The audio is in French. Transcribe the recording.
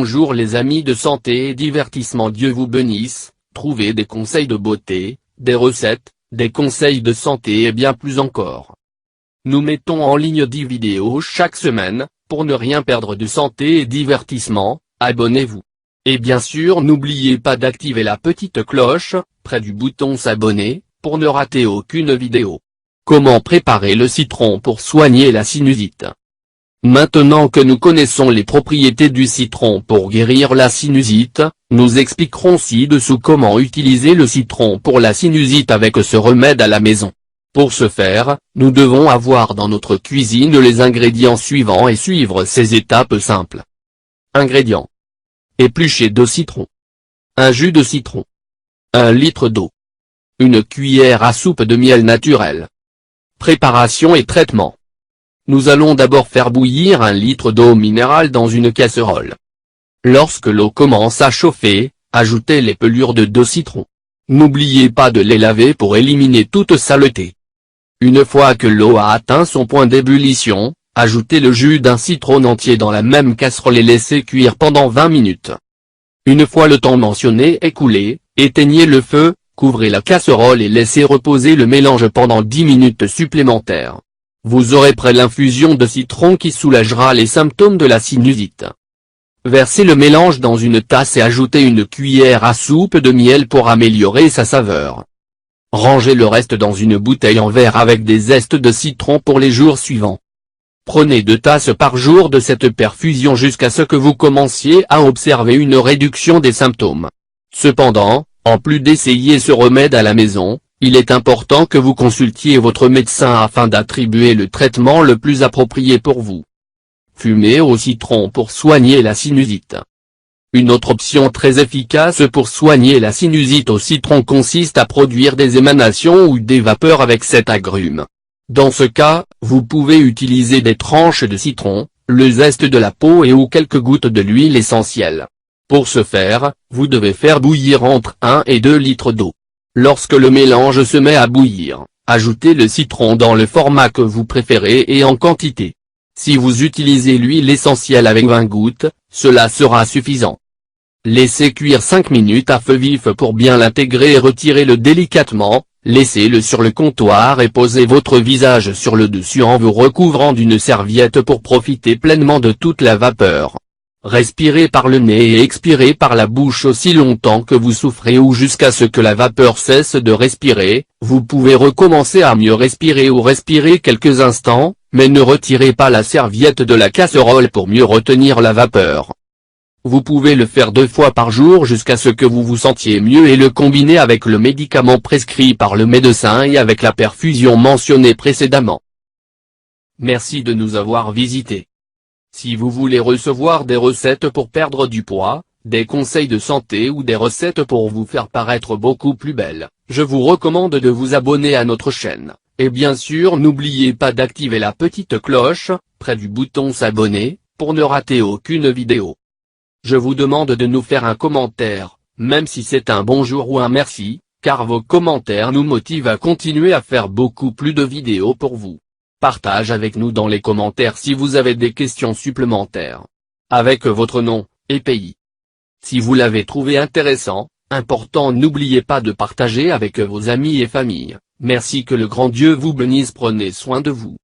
Bonjour les amis de santé et divertissement, Dieu vous bénisse. Trouvez des conseils de beauté, des recettes, des conseils de santé et bien plus encore. Nous mettons en ligne 10 vidéos chaque semaine. Pour ne rien perdre de santé et divertissement, abonnez-vous. Et bien sûr n'oubliez pas d'activer la petite cloche, près du bouton s'abonner, pour ne rater aucune vidéo. Comment préparer le citron pour soigner la sinusite? Maintenant que nous connaissons les propriétés du citron pour guérir la sinusite, nous expliquerons ci-dessous comment utiliser le citron pour la sinusite avec ce remède à la maison. Pour ce faire, nous devons avoir dans notre cuisine les ingrédients suivants et suivre ces étapes simples. Ingrédients. Épluchet de citron. Un jus de citron. 1 litre d'eau. Une cuillère à soupe de miel naturel. Préparation et traitement. Nous allons d'abord faire bouillir 1 litre d'eau minérale dans une casserole. Lorsque l'eau commence à chauffer, ajoutez les pelures de 2 citrons. N'oubliez pas de les laver pour éliminer toute saleté. Une fois que l'eau a atteint son point d'ébullition, ajoutez le jus d'un citron entier dans la même casserole et laissez cuire pendant 20 minutes. Une fois le temps mentionné écoulé, éteignez le feu, couvrez la casserole et laissez reposer le mélange pendant 10 minutes supplémentaires. Vous aurez prêt l'infusion de citron qui soulagera les symptômes de la sinusite. Versez le mélange dans une tasse et ajoutez une cuillère à soupe de miel pour améliorer sa saveur. Rangez le reste dans une bouteille en verre avec des zestes de citron pour les jours suivants. Prenez 2 tasses par jour de cette perfusion jusqu'à ce que vous commenciez à observer une réduction des symptômes. Cependant, en plus d'essayer ce remède à la maison, il est important que vous consultiez votre médecin afin d'attribuer le traitement le plus approprié pour vous. Fumer au citron pour soigner la sinusite. Une autre option très efficace pour soigner la sinusite au citron consiste à produire des émanations ou des vapeurs avec cet agrume. Dans ce cas, vous pouvez utiliser des tranches de citron, le zeste de la peau et ou quelques gouttes de l'huile essentielle. Pour ce faire, vous devez faire bouillir entre 1 et 2 litres d'eau. Lorsque le mélange se met à bouillir, ajoutez le citron dans le format que vous préférez et en quantité. Si vous utilisez l'huile essentielle avec 20 gouttes, cela sera suffisant. Laissez cuire 5 minutes à feu vif pour bien l'intégrer et retirez-le délicatement, laissez-le sur le comptoir et posez votre visage sur le dessus en vous recouvrant d'une serviette pour profiter pleinement de toute la vapeur. Respirez par le nez et expirez par la bouche aussi longtemps que vous souffrez ou jusqu'à ce que la vapeur cesse de respirer. Vous pouvez recommencer à mieux respirer ou respirer quelques instants, mais ne retirez pas la serviette de la casserole pour mieux retenir la vapeur. Vous pouvez le faire 2 fois par jour jusqu'à ce que vous vous sentiez mieux et le combiner avec le médicament prescrit par le médecin et avec la perfusion mentionnée précédemment. Merci de nous avoir visités. Si vous voulez recevoir des recettes pour perdre du poids, des conseils de santé ou des recettes pour vous faire paraître beaucoup plus belle, je vous recommande de vous abonner à notre chaîne, et bien sûr n'oubliez pas d'activer la petite cloche, près du bouton s'abonner, pour ne rater aucune vidéo. Je vous demande de nous faire un commentaire, même si c'est un bonjour ou un merci, car vos commentaires nous motivent à continuer à faire beaucoup plus de vidéos pour vous. Partage avec nous dans les commentaires si vous avez des questions supplémentaires. Avec votre nom et pays. Si vous l'avez trouvé intéressant, important, n'oubliez pas de partager avec vos amis et familles. Merci, que le grand Dieu vous bénisse, prenez soin de vous.